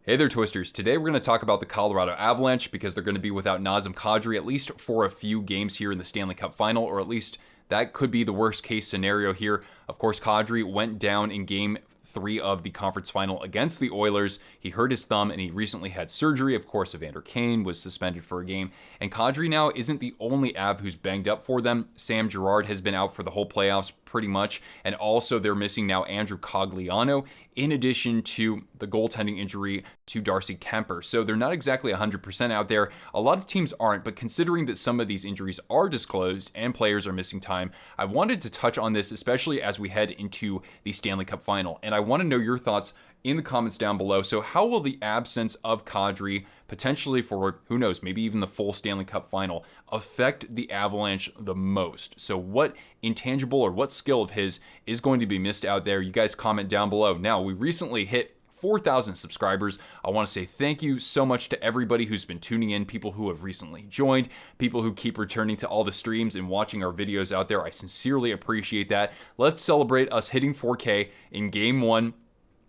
Hey there, Twisters. Today we're going to talk about the Colorado Avalanche because they're going to be without Nazem Kadri at least for a few games here in the Stanley Cup final, or at least that could be the worst case scenario here. Of course, Kadri went down in game 3 of the conference final against the Oilers. He hurt his thumb and he recently had surgery. Of course, Evander Kane was suspended for a game. And Kadri now isn't the only Av who's banged up for them. Sam Girard has been out for the whole playoffs pretty much. And also they're missing now Andrew Cogliano, in addition to the goaltending injury to Darcy Kemper. So they're not exactly 100% out there. A lot of teams aren't, but considering that some of these injuries are disclosed and players are missing time, I wanted to touch on this, especially as we head into the Stanley Cup final. And I want to know your thoughts in the comments down below. So how will the absence of Kadri, potentially for, who knows, maybe even the full Stanley Cup final, affect the Avalanche the most? So what intangible or what skill of his is going to be missed out there? You guys comment down below. Now, we recently hit 4,000 subscribers. I want to say thank you so much to everybody who's been tuning in, people who have recently joined, people who keep returning to all the streams and watching our videos out there. I sincerely appreciate that. Let's celebrate us hitting 4K in game 1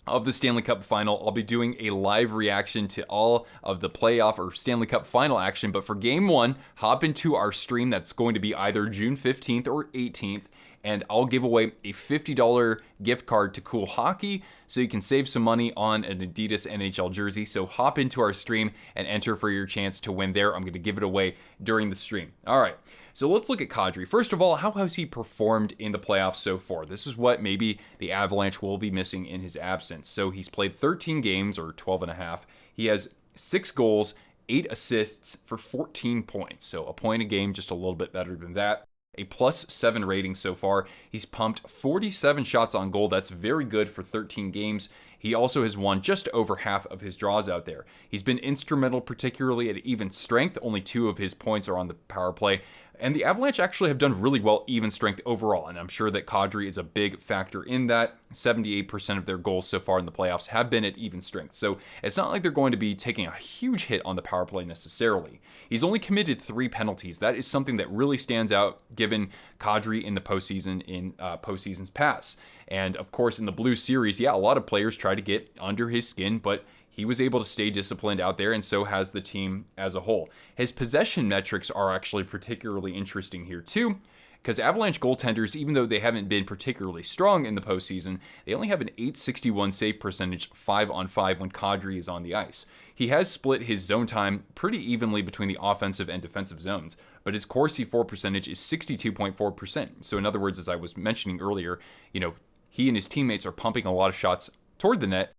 of the Stanley Cup final. I'll be doing a live reaction to all of the playoff or Stanley Cup final action, but for game 1, hop into our stream that's going to be either June 15th or 18th, and I'll give away a $50 gift card to Cool Hockey so you can save some money on an Adidas NHL jersey. So hop into our stream and enter for your chance to win there. I'm going to give it away during the stream. All right. So let's look at Kadri. First of all, how has he performed in the playoffs so far? This is what maybe the Avalanche will be missing in his absence. So he's played 13 games, or 12 and a half. He has 6 goals, 8 assists for 14 points. So a point a game, just a little bit better than that. A +7 rating so far. He's pumped 47 shots on goal. That's very good for 13 games. He also has won just over half of his draws out there. He's been instrumental, particularly at even strength. Only 2 of his points are on the power play. And the Avalanche actually have done really well even strength overall, and I'm sure that Kadri is a big factor in that. 78% of their goals so far in the playoffs have been at even strength, so it's not like they're going to be taking a huge hit on the power play necessarily. He's only committed 3 penalties. That is something that really stands out given Kadri in the postseason in postseasons past. And of course in the Blue Series, yeah, a lot of players try to get under his skin, but he was able to stay disciplined out there, and so has the team as a whole. His possession metrics are actually particularly interesting here too, because Avalanche goaltenders, even though they haven't been particularly strong in the postseason, they only have an .861 save percentage 5-on-5 when Kadri is on the ice. He has split his zone time pretty evenly between the offensive and defensive zones, but his Corsi for percentage is 62.4%. So in other words, as I was mentioning earlier, he and his teammates are pumping a lot of shots toward the net.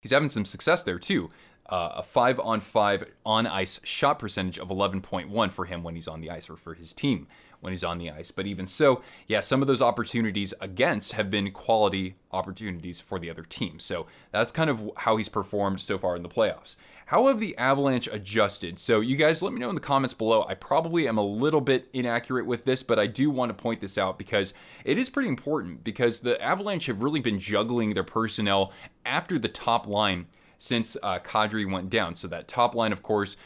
He's having some success there too. A 5-on-5 on-ice shot percentage of 11.1 for him when he's on the ice, or for his team when he's on the ice. But even so, yeah, some of those opportunities against have been quality opportunities for the other team. So that's kind of how he's performed so far in the playoffs. How have the Avalanche adjusted? So you guys let me know in the comments below. I probably am a little bit inaccurate with this, but I do want to point this out because it is pretty important, because the Avalanche have really been juggling their personnel after the top line since Kadri went down. So that top line, of course,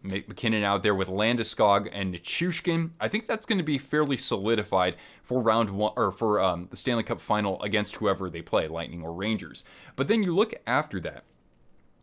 McKinnon out there with Landeskog and Nichushkin. I think that's going to be fairly solidified for round 1, or for the Stanley Cup final against whoever they play, Lightning or Rangers. But then you look after that.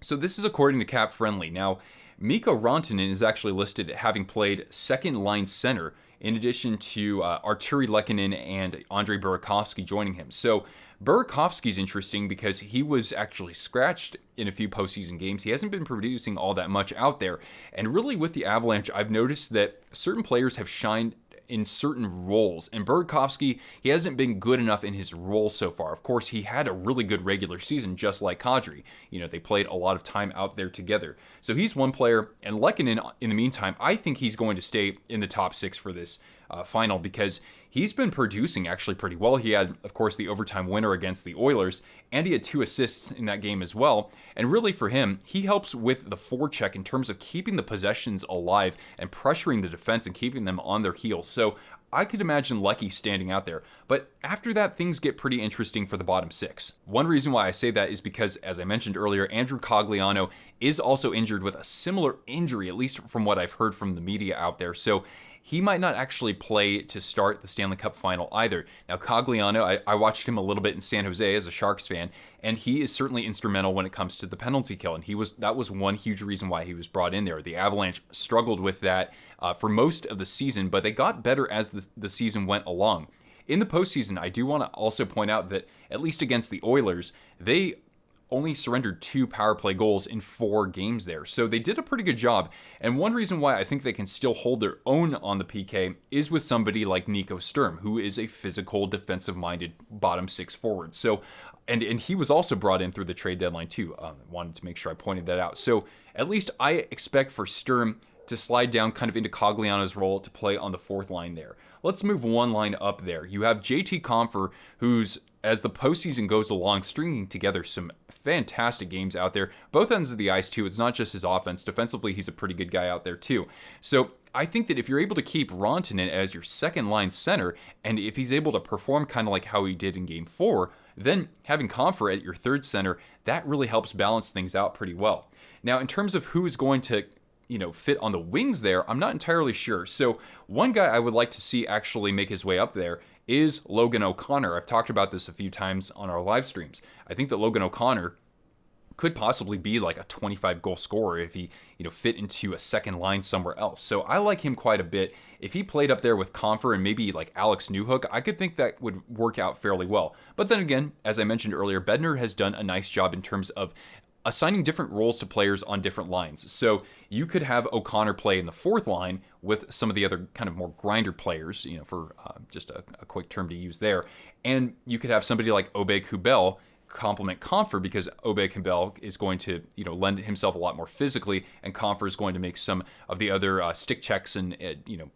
So this is according to Cap Friendly. Now, Mikko Rantanen is actually listed having played second line center, in addition to Arturi Lehkonen and Andrei Burakovsky joining him. So Burakovsky's interesting because he was actually scratched in a few postseason games. He hasn't been producing all that much out there. And really with the Avalanche, I've noticed that certain players have shined in certain roles, and Burakovsky, he hasn't been good enough in his role so far. Of course, he had a really good regular season, just like Kadri. They played a lot of time out there together. So he's one player, and Lehkonen, in the meantime, I think he's going to stay in the top 6 for this final, because he's been producing actually pretty well. He had, of course, the overtime winner against the Oilers, and he had 2 assists in that game as well. And really for him, he helps with the forecheck in terms of keeping the possessions alive and pressuring the defense and keeping them on their heels. So I could imagine Lecky standing out there. But after that, things get pretty interesting for the bottom 6. One reason why I say that is because, as I mentioned earlier, Andrew Cogliano is also injured with a similar injury, at least from what I've heard from the media out there. So he might not actually play to start the Stanley Cup final either. Now, Cogliano, I watched him a little bit in San Jose as a Sharks fan, and he is certainly instrumental when it comes to the penalty kill, and that was one huge reason why he was brought in there. The Avalanche struggled with that for most of the season, but they got better as the season went along. In the postseason, I do want to also point out that, at least against the Oilers, they only surrendered 2 power play goals in 4 games there. So they did a pretty good job. And one reason why I think they can still hold their own on the PK is with somebody like Nico Sturm, who is a physical, defensive-minded bottom 6 forward. So, and he was also brought in through the trade deadline too. Wanted to make sure I pointed that out. So at least I expect for Sturm to slide down kind of into Cogliano's role to play on the 4th line there. Let's move one line up there. You have JT Compher, who's, as the postseason goes along, stringing together some fantastic games out there. Both ends of the ice, too. It's not just his offense. Defensively, he's a pretty good guy out there, too. So I think that if you're able to keep Rantanen as your second-line center, and if he's able to perform kind of like how he did in Game 4, then having Compher at your 3rd center, that really helps balance things out pretty well. Now, in terms of who's going to fit on the wings there, I'm not entirely sure. So one guy I would like to see actually make his way up there is Logan O'Connor. I've talked about this a few times on our live streams. I think that Logan O'Connor could possibly be like a 25 goal scorer if he, fit into a second line somewhere else. So I like him quite a bit. If he played up there with Compher and maybe like Alex Newhook, I could think that would work out fairly well. But then again, as I mentioned earlier, Bednar has done a nice job in terms of assigning different roles to players on different lines. So you could have O'Connor play in the 4th line with some of the other kind of more grinder players, for just a quick term to use there. And you could have somebody like Obey Kubel complement Compher, because Obey Kubel is going to, lend himself a lot more physically, and Compher is going to make some of the other stick checks and,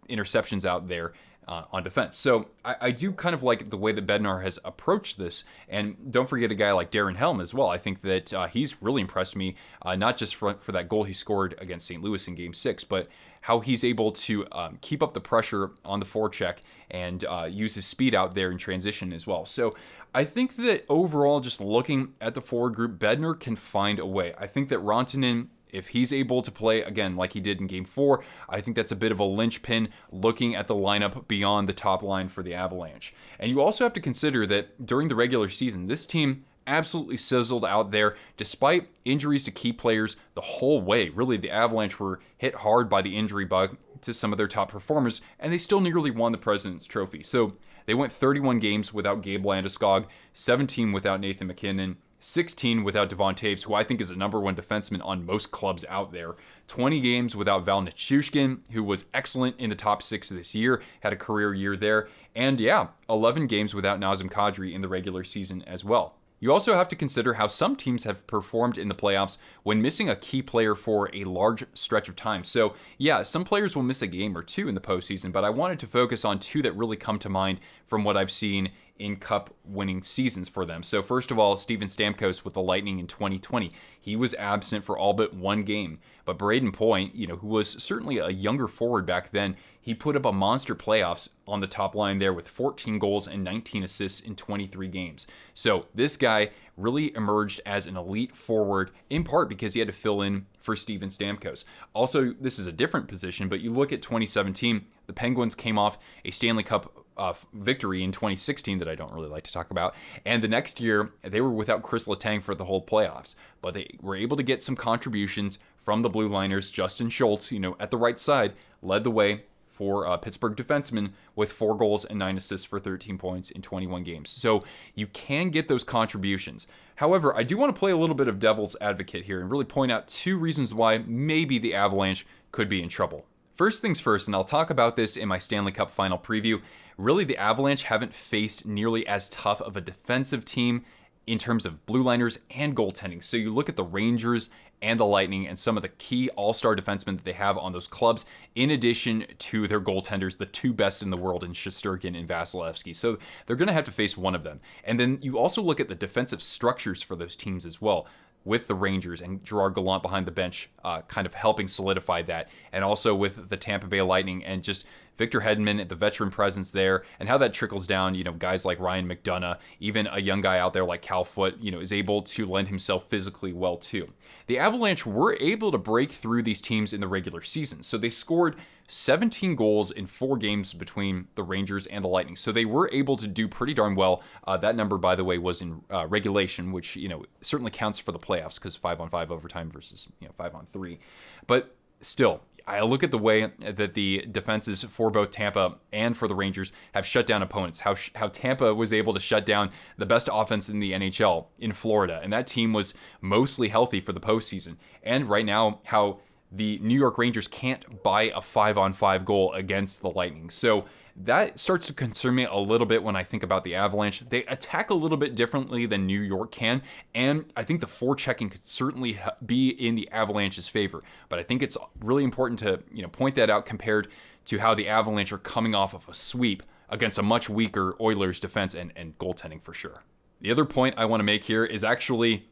interceptions out there on defense. So I do kind of like the way that Bednar has approached this. And don't forget a guy like Darren Helm as well. I think that he's really impressed me, not just for that goal he scored against St. Louis in Game 6, but how he's able to keep up the pressure on the forecheck and use his speed out there in transition as well. So I think that overall, just looking at the forward group, Bednar can find a way. I think that Rantanen, if he's able to play, again, like he did in Game 4, I think that's a bit of a linchpin looking at the lineup beyond the top line for the Avalanche. And you also have to consider that during the regular season, this team absolutely sizzled out there despite injuries to key players the whole way. Really, the Avalanche were hit hard by the injury bug to some of their top performers, and they still nearly won the President's Trophy. So they went 31 games without Gabe Landeskog, 17 without Nathan MacKinnon, 16 without Devon Taves, who I think is the number 1 defenseman on most clubs out there. 20 games without Val Nichushkin, who was excellent in the top 6 this year, had a career year there. And 11 games without Nazem Kadri in the regular season as well. You also have to consider how some teams have performed in the playoffs when missing a key player for a large stretch of time. So, some players will miss a game or 2 in the postseason, but I wanted to focus on 2 that really come to mind from what I've seen in Cup-winning seasons for them. So first of all, Steven Stamkos with the Lightning in 2020. He was absent for all but 1 game. But Braden Point, who was certainly a younger forward back then, he put up a monster playoffs on the top line there with 14 goals and 19 assists in 23 games. So this guy really emerged as an elite forward, in part because he had to fill in for Steven Stamkos. Also, this is a different position, but you look at 2017, the Penguins came off a Stanley Cup victory in 2016 that I don't really like to talk about. And the next year, they were without Chris Letang for the whole playoffs. But they were able to get some contributions from the Blue Liners. Justin Schultz, at the right side, led the way for Pittsburgh defenseman with 4 goals and 9 assists for 13 points in 21 games. So you can get those contributions. However, I do want to play a little bit of devil's advocate here and really point out 2 reasons why maybe the Avalanche could be in trouble. First things first, and I'll talk about this in my Stanley Cup final preview, really the Avalanche haven't faced nearly as tough of a defensive team in terms of blue liners and goaltending. So you look at the Rangers and the Lightning and some of the key all-star defensemen that they have on those clubs, in addition to their goaltenders, the 2 best in the world in Shesterkin and Vasilevsky. So they're going to have to face one of them. And then you also look at the defensive structures for those teams as well, with the Rangers and Gerard Gallant behind the bench kind of helping solidify that. And also with the Tampa Bay Lightning and just Victor Hedman, the veteran presence there, and how that trickles down, guys like Ryan McDonough, even a young guy out there like Cal Foote, is able to lend himself physically well too. The Avalanche were able to break through these teams in the regular season. So they scored 17 goals in 4 games between the Rangers and the Lightning. So they were able to do pretty darn well. That number, by the way, was in regulation, which, certainly counts for the playoffs because 5-on-5 overtime versus, 5-on-3. But still, I look at the way that the defenses for both Tampa and for the Rangers have shut down opponents, how Tampa was able to shut down the best offense in the NHL in Florida, and that team was mostly healthy for the postseason. And right now, how the New York Rangers can't buy a 5-on-5 goal against the Lightning. So that starts to concern me a little bit when I think about the Avalanche. They attack a little bit differently than New York can, and I think the forechecking could certainly be in the Avalanche's favor. But I think it's really important to point that out compared to how the Avalanche are coming off of a sweep against a much weaker Oilers defense and goaltending for sure. The other point I want to make here is actually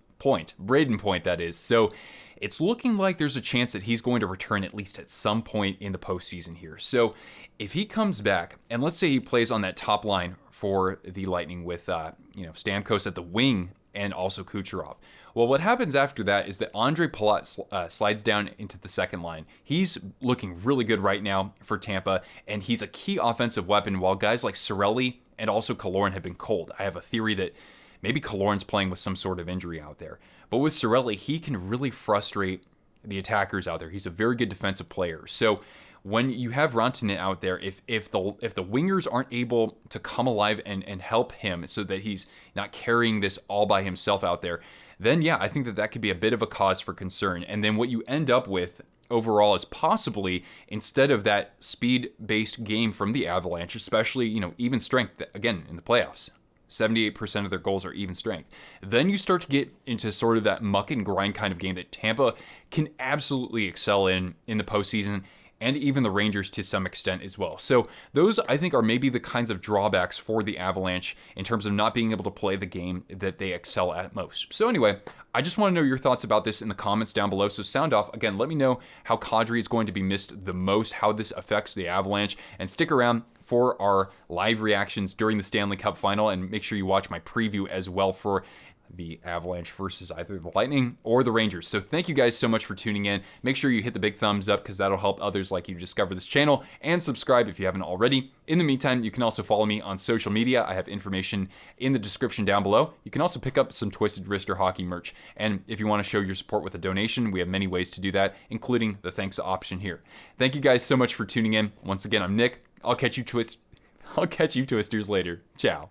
Braden Point, that is. So it's looking like there's a chance that he's going to return at least at some point in the postseason here. So if he comes back, and let's say he plays on that top line for the Lightning with Stamkos at the wing and also Kucherov. Well, what happens after that is that Andre Palat slides down into the second line. He's looking really good right now for Tampa, and he's a key offensive weapon while guys like Cirelli and also Killorn have been cold. I have a theory that maybe Killorn's playing with some sort of injury out there. But with Cirelli, he can really frustrate the attackers out there. He's a very good defensive player. So when you have Rantanen out there, if the wingers aren't able to come alive and help him so that he's not carrying this all by himself out there, then yeah, I think that could be a bit of a cause for concern. And then what you end up with overall is possibly, instead of that speed-based game from the Avalanche, especially, even strength, again, in the playoffs, 78% of their goals are even strength. Then you start to get into sort of that muck and grind kind of game that Tampa can absolutely excel in the postseason, and even the Rangers to some extent as well. So those, I think, are maybe the kinds of drawbacks for the Avalanche in terms of not being able to play the game that they excel at most. So anyway, I just want to know your thoughts about this in the comments down below. So sound off. Again, let me know how Kadri is going to be missed the most, how this affects the Avalanche, and stick around for our live reactions during the Stanley Cup final, and make sure you watch my preview as well for the Avalanche versus either the Lightning or the Rangers. So thank you guys so much for tuning in. Make sure you hit the big thumbs up because that'll help others like you discover this channel, and subscribe if you haven't already. In the meantime, you can also follow me on social media. I have information in the description down below. You can also pick up some Twisted Wrister hockey merch. And if you want to show your support with a donation, we have many ways to do that, including the thanks option here. Thank you guys so much for tuning in. Once again, I'm Nick. I'll catch you Twisters later. Ciao.